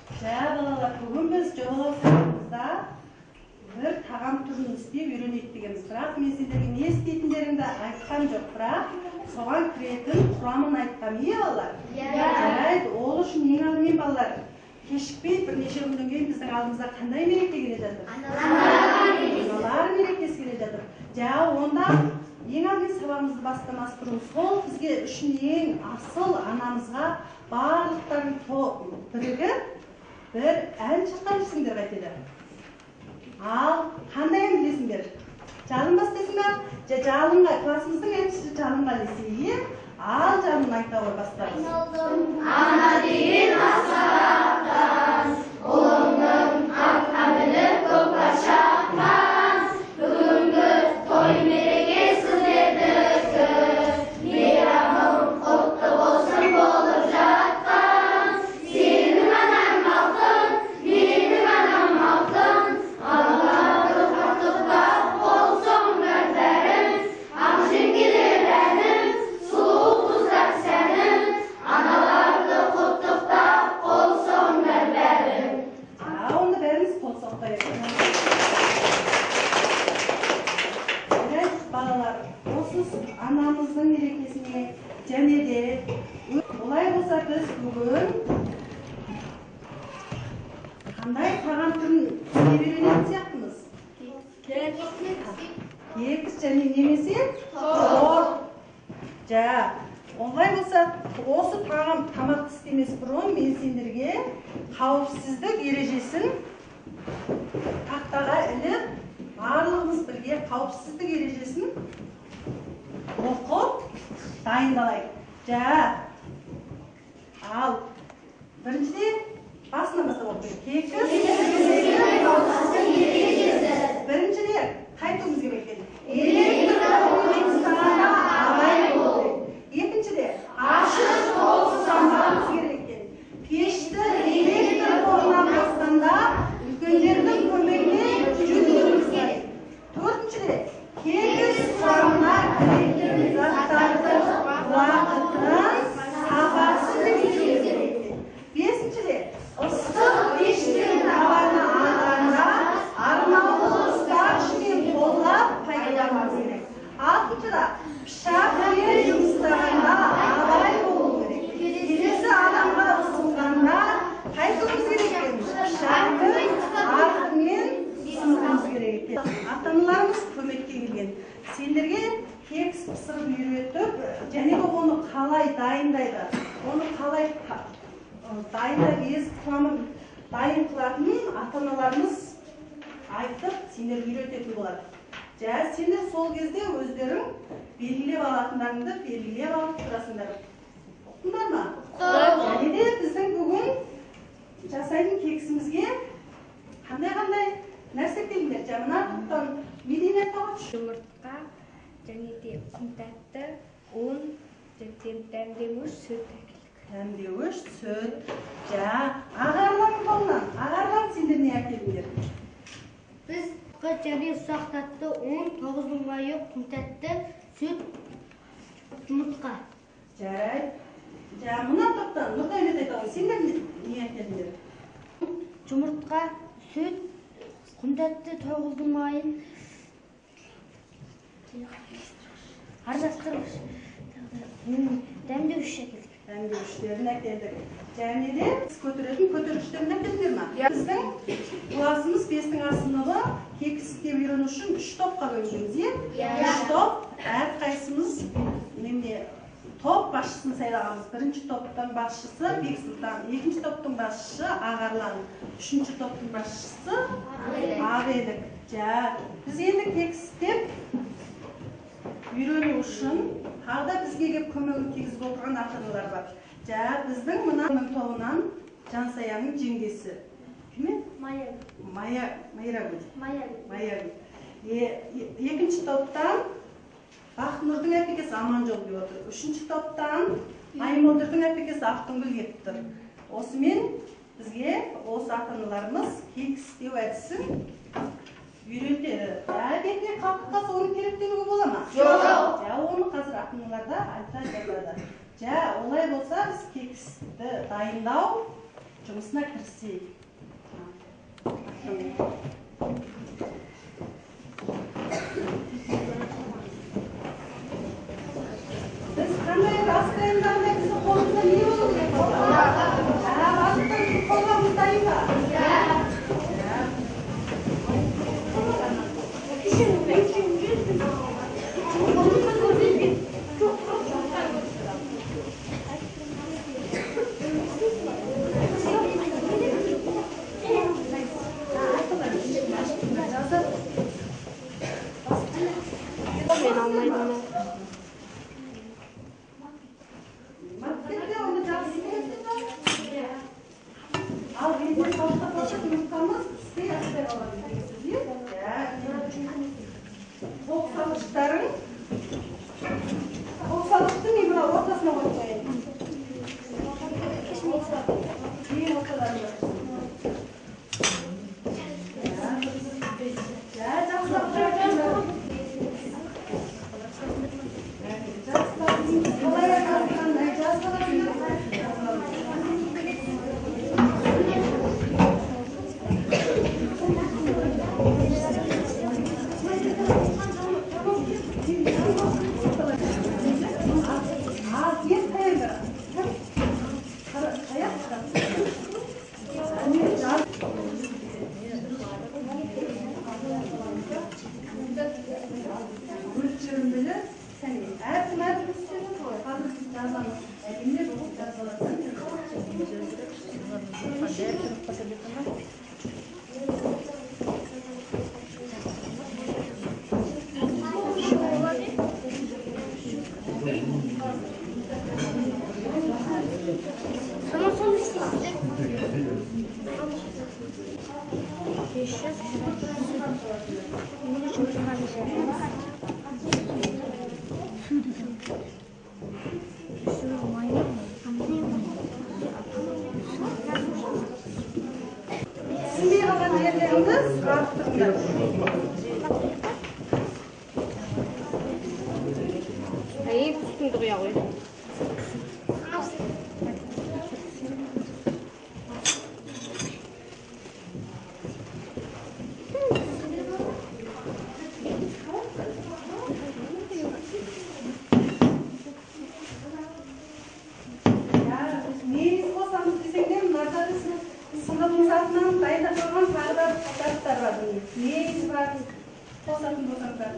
Балалар, бүгін біз жобалау сабағымызда бір тағам түрін істеп үйренейік дегенбіз. Бірақ мен сендерге не істейтіндеріңді айтқан жоқ, бірақ соған кіретін құрамын айтқам. Балалар? Жарайды, ол үшін ең алдымен балалар, кешікпей бірнеше күннен кейін біздің алдымызда қандай мереке келе жатыр? Аналар мерекесі келе жатыр. Онда ең алдымен сабағымызды бастамас бұрын сол бізге үшін ең асыл анамызға барлықтарын бірігіп бір ән шырқап жүрсіңдер қайтеді. Ал қандай ән білесіңдер? Жалын бастайсыңдар? Жалынға, классымыздың әншісі Жалынға десе, ал Жалын айта ғой бастаймыз. Ана деген асқақтан, ұлыңның атқа мініп көк шапқан, бүгінгі той мерекесі сіздердікі, мейрамың құтты болсын болып жатқан, сенің анаң алтын, менің анам алтын, аналарды құттықтап қол соңдар бәрін, ақ жеңгелер әнін, сұлу қыздар сәнін, аналарды құттықтап қол соңдар бәрін. Онда бәріміз қол соқтайық. Балалар, осы анамыздың мерекесіне және де олай болса біз бүгін қандай тағам түрін үйренетін сияқтымыз? Кекіс және немесе торт. Олай болса осы тамақты істемес бұрын мен сендерге қауіпсіздік ережесін тақтаға іліп, барлығымыз бірге қауіпсіздік ережесін оқып дайындалайық. Ал біріншіден басынан бастап оқиық. Кекіс біріншіден қайтуымыз керек екен. Электр қоймасына абай болу. Екіншіден ашық қолсызданбауымыз керек екен. Пешті электр торынан басқанда үлкендердің көмегіне жүгінуіміз керек. Төртіншіден кекіс құрамына кіретін заттарды уақытын сапасын ескеруіміз керек екен. Бесіншіден ыстық пештің табаны ағанда арнаулы ұстағыш мен қолғап пайдалануымыз керек. Алтыншыда пышақ пен жұмыстағанда абай болу керек. Келесі адамға ұсынғанда қайтуымыз керек екен. Пышақты артымен сынғымыз керек екен. Ата-аналарымыз көмекке келген. Сендерге кекіс пісіріп үйретіп, және оны қалай дайындайды, оны қалай дайындап құрамын дайын қылатынын ата-аналарымыз айтып, сендер үйрететін болады. Сендер сол кезде өздерің белгілеп алатындарыңды белгілеп алып тұрасыңдар. Ұқтыңдар ма? Және де біздің бүгін жасайтын кексімізге қандай нәрсе келіңдер? Мына тоқтан Медина тауып жұмыртқа, және де құмтәтті, ұн, дәмдеуіш, сүт әкелдік. Дәмдеуіш, сүт. Ағарлардың қолынан. Ағарлар сендер не әкеліңдер? Біз және ұсақ тәтті, ұн, тоғыздың майы, құмтәтті, сүт, жұмыртқа. Жарайды. Мына тоқтан Нұрдәулет айта ғой, сендер не әкеліңдер? Жұмыртқа, сүт, құмтәтті, тоғыздың майын, араластырғыш, дәмдеуіш әкелдік. Дәмдеуіштерін әкелдік. Және де көтергіштерін әкелдіңдер ма? Біздің классымыз 5-тің А сыныбы кекіс істеп үйрену үшін 3 топқа бөлінеміз. 3 топ, әрқайсымыз топ басшысын сайлағанбыз. Бірінші топтың басшысы Бексұлтан, екінші топтың басшысы Ағарлан, үшінші топтың басшысы Ағелік. Біз енді кекіс істеп үйрену үшін тағы бізге келіп көмегін тигізіп отырған ата-аналар бар. Біздің мына тобынан Жансаяның жеңгесі. Кім? Майрагүл. Екінші топтан Бақтынұрдың әпекесі Аманжол деп отыр. Үшінші топтан Аймолдырдың әпекесі Ақтыңгүл келіп тұр. Осымен бізге осы ата-аналарымыз кекіс істеу әдісін үйретеді. Бетіне қаққас оны керектенуге бола ма? Жоқ. Оны қазір ата-аналарда айта жазады. Олай болса біз кекісті дайындау жұмысына кірісейік. Біз қандай ас дайындағанда біздің қолымызда не болу керек? Қолғабыз дайын ба? Түсінбей қалған жерлеріңді сұрап тұрыңдар. Üstünde duruyor. Sınıfımız altından dayıda kalған tağda kitaplar var. Neyiniz var? Қосатын болсаңдар.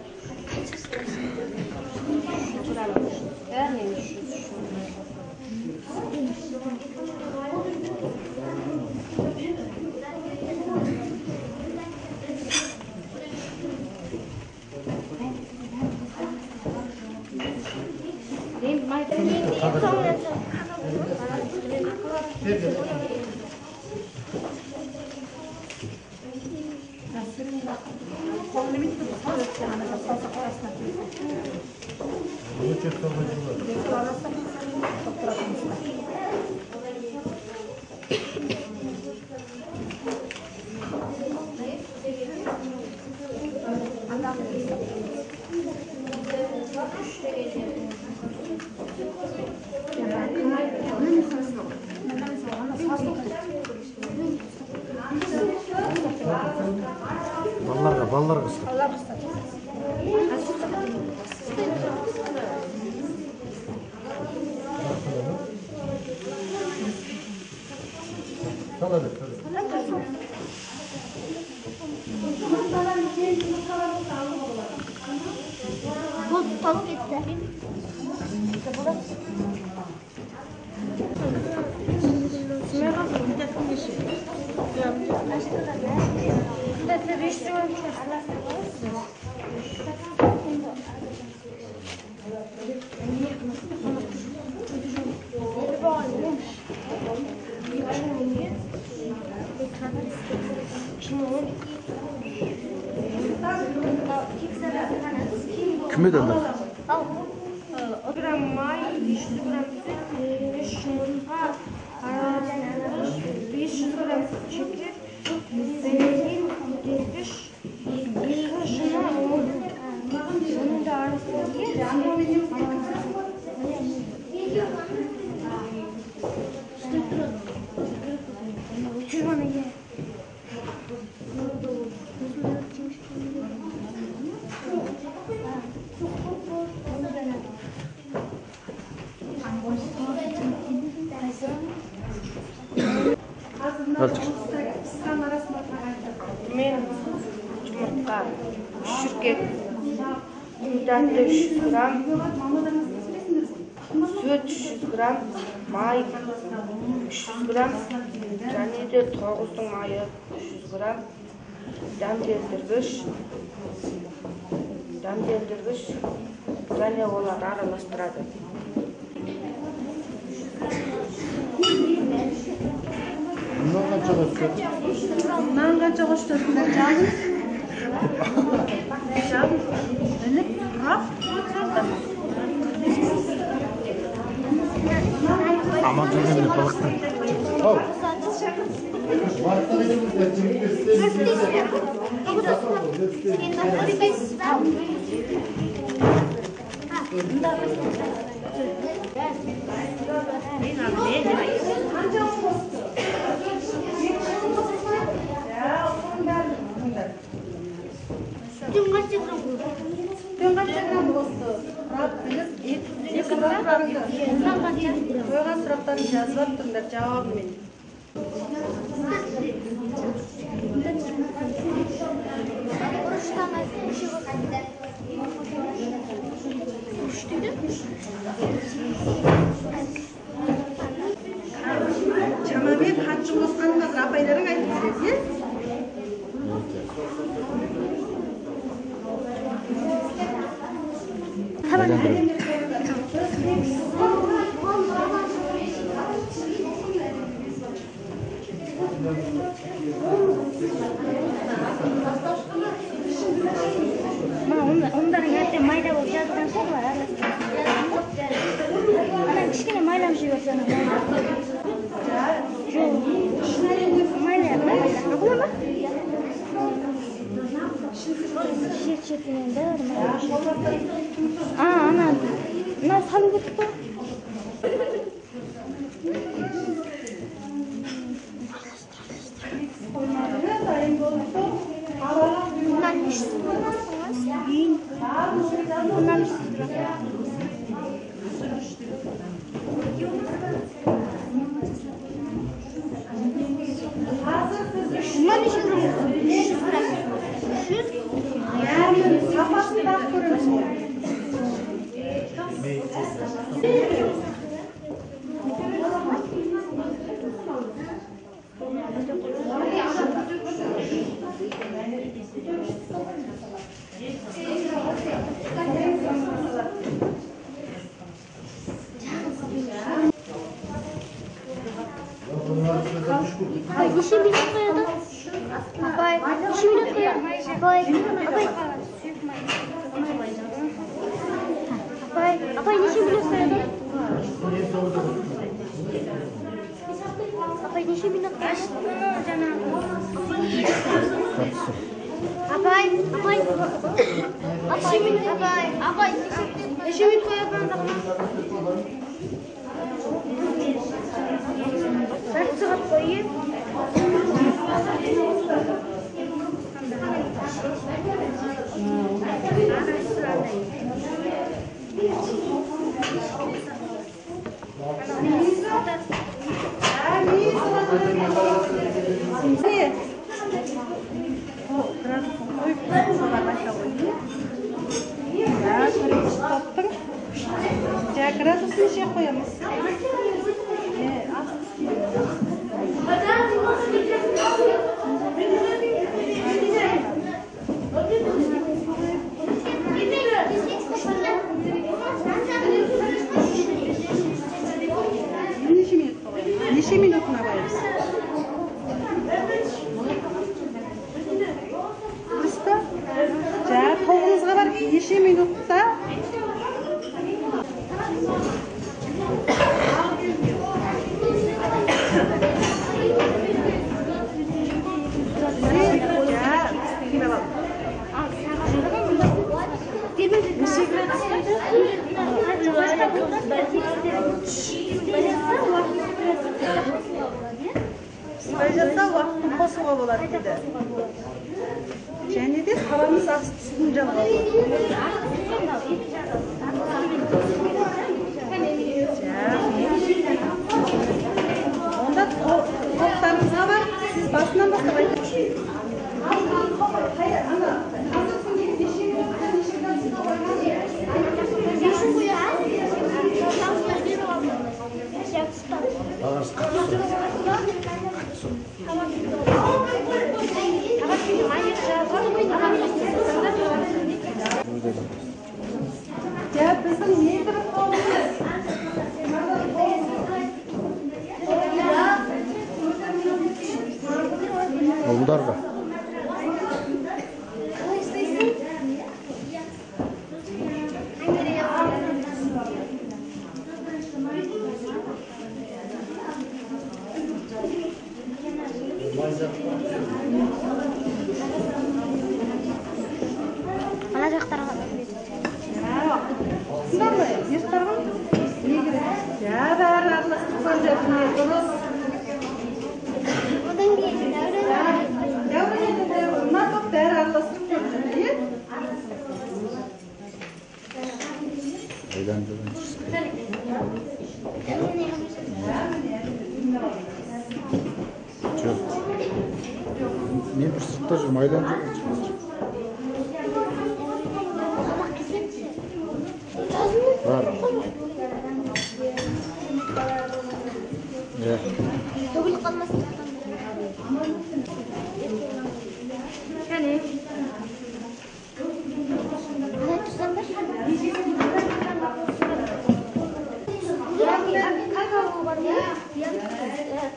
Ballar kısır. Bu tavuk gitti. Kime derler? Gram may, 500 gram süt, 5 yumurta, 500 gram şeker, vanilin, 70, 20 şuna, onun da arasındaki Мен жұмыртқа, шіркет, дәнді 300 грамм, süt 300 грамм, май 300 грамм, және де тоғыздың майы 300 грамм, дәмдендіргіш, және олар араластырады. Bundan kaça koştursunlar canım? Canım, ölüp bırak. Ama çok önemli balıktan. Dün kaça gram oldu? Bırak bilip, iki bıraklarında. Koygan suratlarını yazıp attımlar, cevabı benim. Çamamen kaçı bozkanına apayların aytıp siz, Onların hep de mayda болып жазылған соң бар ана кішкене майлап жіберсең шет-шетінен бәрі ана салу керек па Kafasını bak görürsün. Nişi minut koyalım. Abay, nişi minut koyalım. Abay, nişi minut koyalım. Abay, nişi minut koyalım. Abay, nişi minut koyalım. Sen sırat koyayım. Gradusunu şey koyamaz. Neçe minutuna koyarız? Usta, toğunuzga var neçe minutta? болса уақытын қосуға болады дейді. Және де табамыз астын жалғауға. Онда тоқтарыңызға бар, сіз басынан бастап айтыңызшы. Біздің метр қолымыз. Ұлдарға. Ана жақтарға. Сындар ма? Ертар ғой? Не керек? Жа, бәрі араластық қой жәпіне, дұрыс. Одан кейін Дәурен еді, дәурен. Мына топ бәрі араластық қой жәпіне, е? Айдан жүрген жүрсін. Жоқ. Мен бір сыртта жүрмін, айдан жүрген жүрсін. Бар. төгіліп қалмасын. Кәне. Қалай тұрсаңдар? Какао бар ма?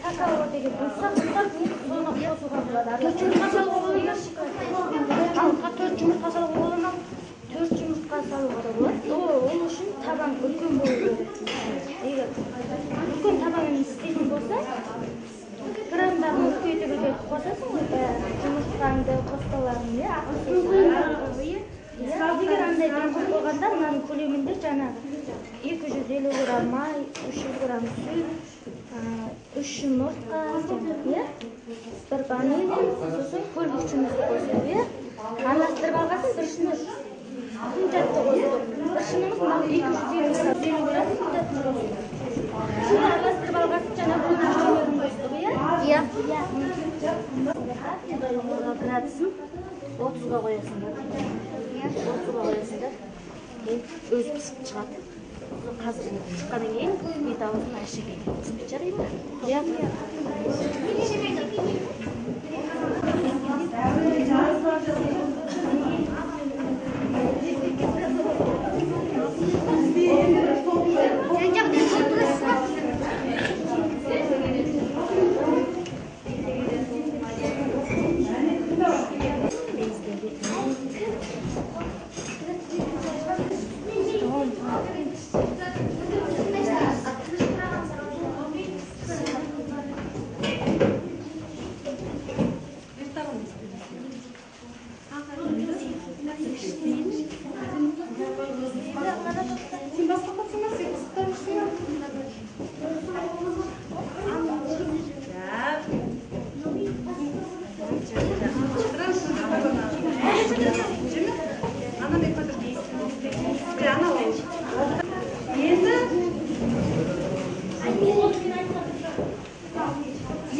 Какао деген ұсақ-ұсақ соны қосуға болады. 4 жұмыртқа салуға болады. Алтқа 4 жұмыртқа салуға болады. 4 жұмыртқа салуға да болады. Оның үшін табан үлкен болу керек. Егер үлкен табанмен істейтін болса, грамдарын үлкейтіп қосасың ғой, жұмыртқаңды, қоспаларыңды, егер андай дұрыс қойғанда, мынаның көлемінде жаңағы 250 грамм май, 300 грамм сүт, 3 жұмыртқа, бір ваниль, сосын көлбік жұмыртқа қосып, араластырып алғасын бір шыны күн тәтті қосып. Бір шынымыз мынау 250 грамм күн тәтті қосып. Шыны араластырып алғасын жаңа көлбік жұмыртқасын қосып, градусын 30-ға қоясыңдар. 30-ға қоясыңдар. Өз пісіп шығады. Қазір шыққаннан кейін бет аузын әшекей пісіп жарайды ма? Сен басқа қатсыңа, сен қысықтар жүрсің.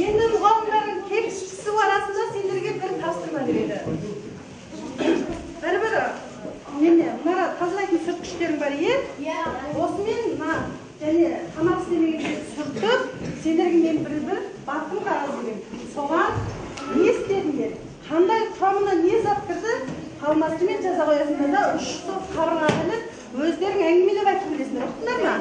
Енді мұғалімдердің текстісі арасында сендерге бір тапсырма береді. Бір-бір мына тазалайтын сүрткіштерің бар, е? Осымен және тамақ істемеген сүртіп, сендерге мен бір-бір баттым қағаз беремін. Соған не істедіңдер? Қандай құрамына не зат кірді? Қалмастымен жаза қоясыңдар да, 3 топ қарыңа іліп, өздерің әңгімелеп айтып білесіңдер. Ұқтыңдар ма?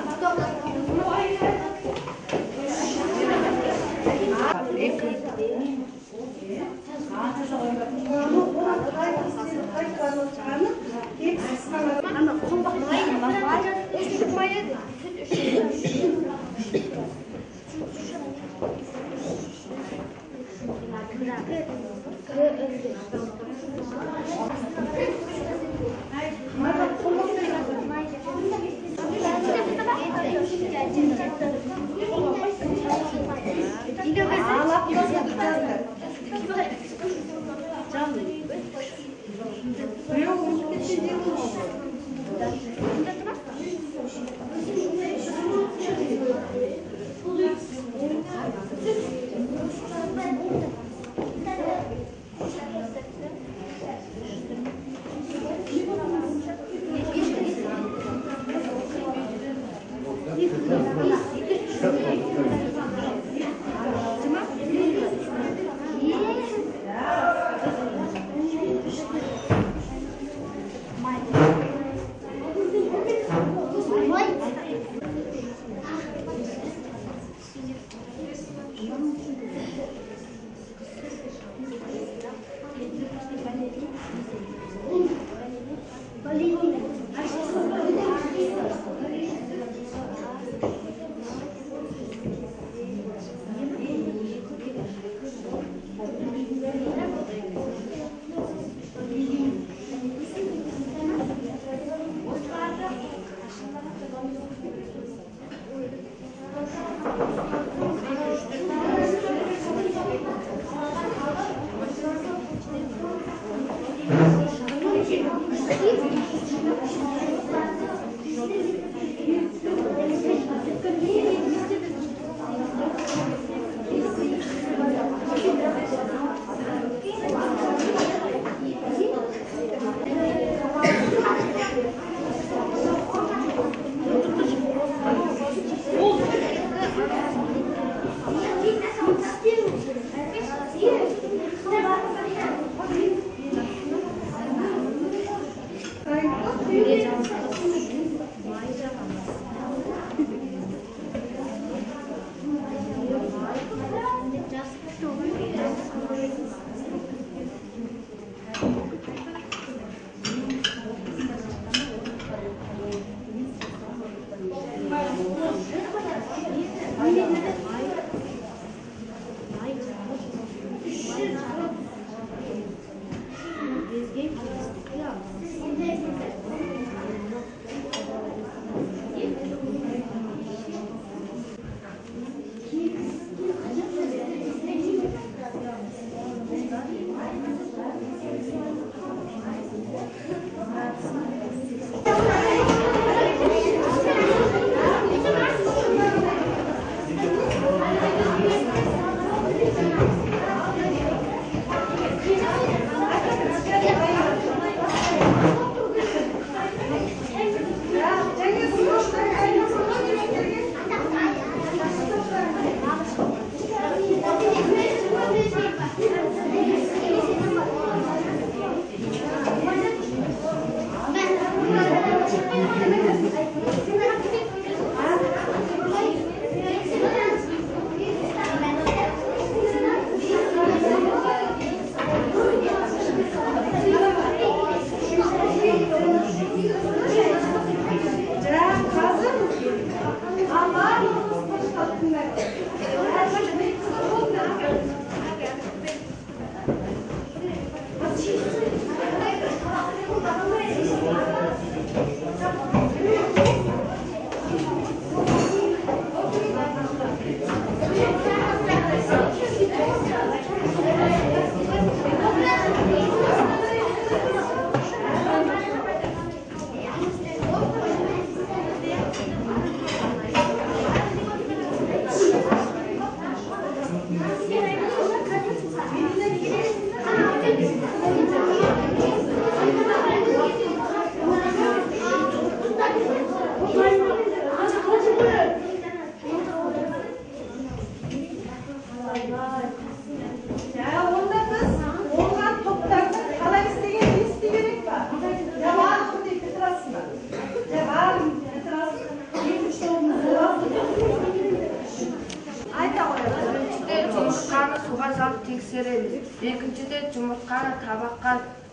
суға салып тексереміз. Екіншіде жұмыртқаны табаққа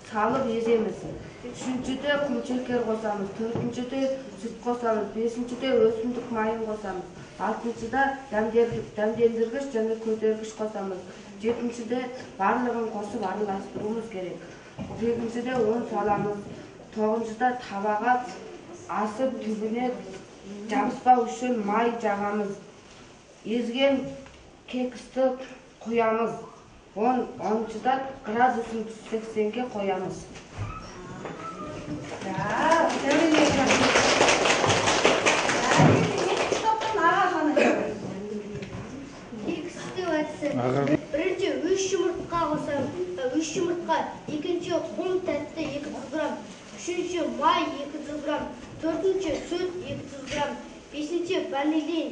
салып еземіз. Үшіншіде құмшекер қосамыз. Төртіншіде сүт қосамыз. Бесіншіде өсімдік майын қосамыз. Алтыншыда дәмдендіргіш және көтергіш қосамыз. Жетіншіде барлығын қосып араластыруымыз керек. Сегізіншіде ұн саламыз. Тоғызыншыда табаға асып түбіне жабыспау үшін май жағамыз. Езген кекісті құямыз. 10-10-да градусын 180-ге қоямыз. Бірінші 3 жұмыртқа қосамыз. 3 жұмыртқа, екінші құм тәтті 200 грамм, үшінші май 200 грамм, төртінші сүт 200 грамм, бесінші ванилин,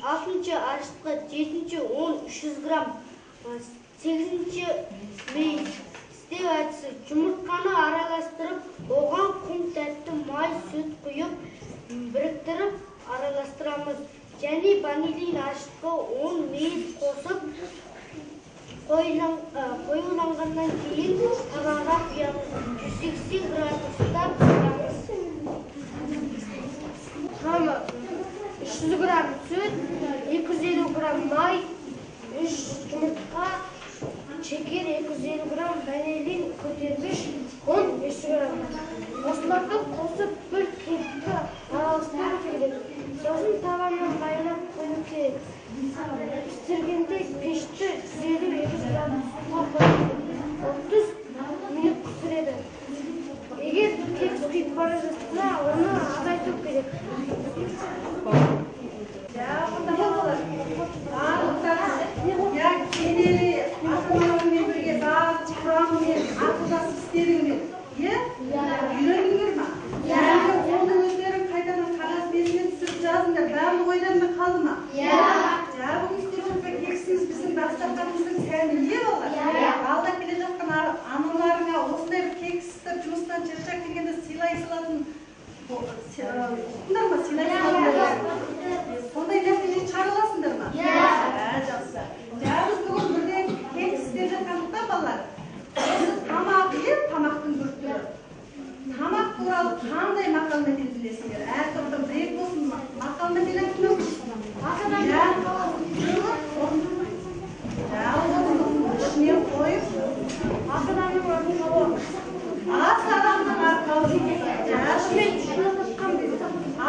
алтыншы аршытқы, жетінші ұн 300 грамм, сегізінші істеу әдісі. Жұмыртқаны араластырып, оған құм тәтті май сүт құйып, біріктіріп араластырамыз. Және ванилин аршытқы ұн мейіз қосып, қоюланғаннан кейін табаға құямыз. 180 градуста құямыз. Құрамы 300 грамм сүт, 250 грамм май, 3 жұмыртқа, шекер 250 грамм, ванилин көтергіш, ұн 500 грамм. Осыларды қосып бір кепті араластыру керек. Сосын табанын қайнап қою керек. Пісіргенде пешті 150-200 градусқа қойып 30 минут пісіреді. Егер тегіс күйіп бара жатса, оны азайту керек. Кенелі ата-аналармен бірге барлық құрамымен ақылдасып істедіңдер. Үйрендіңдер ма? Оны өздерің қайтадан қағаз бетіне түсіріп жазыңдар. Барлық ойдарында қалды ма? Бүгін істеп кексіміз біздің дастарханымыздың сәні не балалар? Алда келе жатқан аналарыңа осындай бір кексті жұмыстан шаршап келгенде сыйлай салатын ұқтыңдар ма? Сыйлай салатын сондай нәрселер шығара аласыңдар ма? Жақсы. Біз бүгін бірден кекс істеп жатқандықтан балалар, тамақ ет, тамақтың бір түрі. Тамақ туралы қандай мақал-мәтел білесіңдер? Әр топтан бір болсын мақал-мәтел айтыңыз. Ішінен қойып, ас адамның арқауы.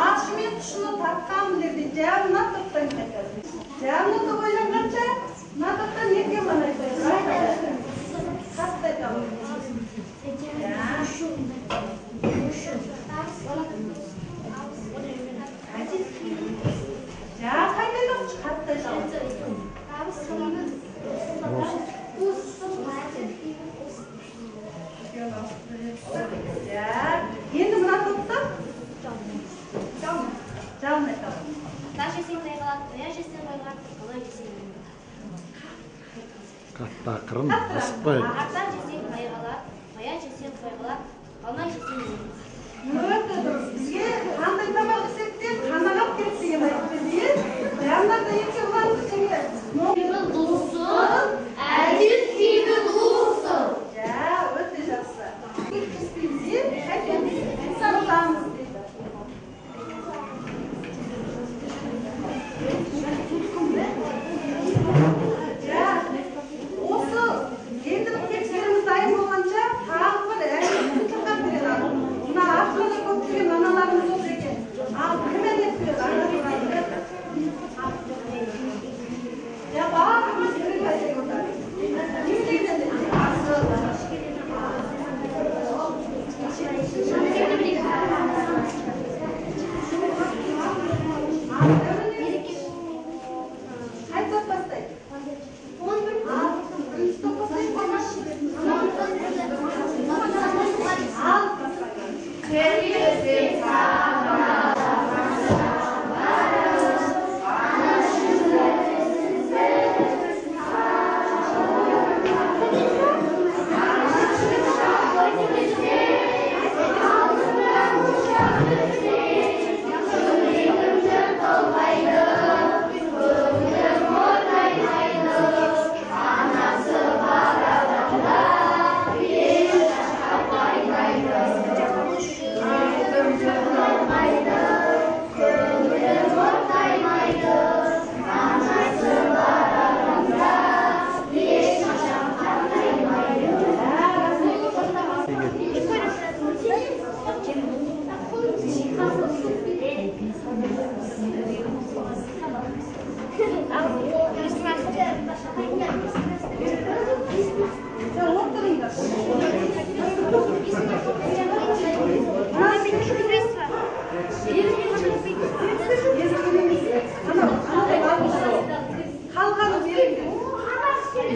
Ашымен тұшыны тапқан білерде, мына топтан қайтады. Мына ойланғанша, мына топтан неге ғана айтады? Қатты айтамын. Енді мына топта жалын айтамын. Таш жесең тайғалады, қоя жесең қойғады, қалай жесең Қатты ақырын, асықпай. ағардан жесең қайғалады, қоя жесең қойғалады, қалай жесең Өте дұрыс. Бізге қандай тамақ жесек те қанағат керек деген айтты бізге. Жандарда ерке ұлан сенге. Әділ кейбір ұлысың. Өте жақсы. Кеспейміз, қайтеміз, сарыламыз дейді. Осы енді бір тексеріміз дайын болғанша тағы бір әңгімені тыңдап береді. Мына артында көптеген аналарымыз отыр екен. Ал кім әдет береді?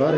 Бар.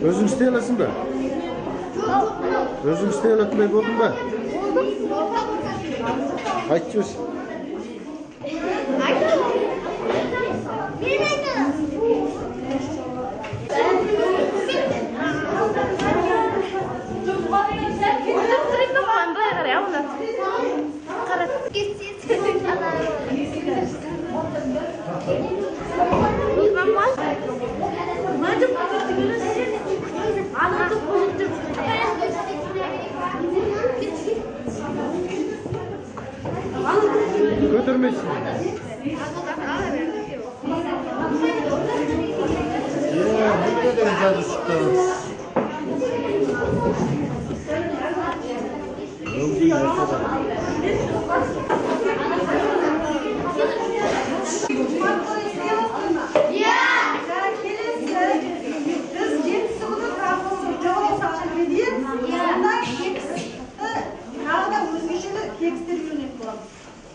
Özün istey alasın da. Özün istey alatmay boldun ba? Aytып жіберші. Götürmesin. Ya, ne kadar cadı çıktı.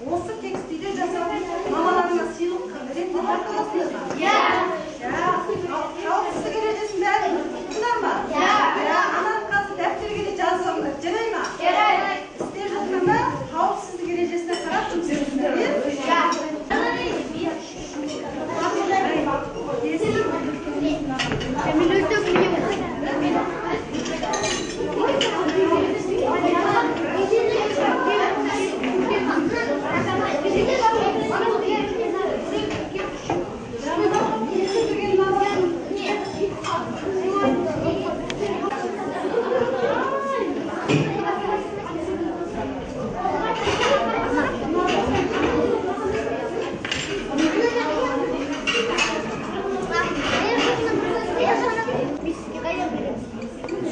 Осы текстиде жасалған мамаларына сыйлық ретінде тартыласыңдар ма? Қауіпсіздік ережесін бәрі ұқтыңдар ма? Ананы қазір дәптерге де жазып алыңдар. Жарай ма? Істеп жатқанда қауіпсіздік ережесіне қарап жұмыс істейсіңдер.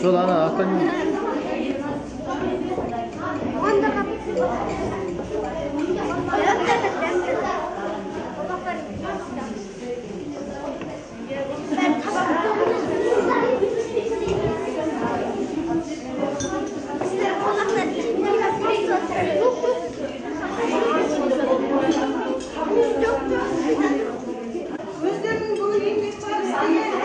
Sol ana attan. Özlerinin bunu еңбек var istеген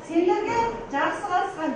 Сендерге жақсы қатысқан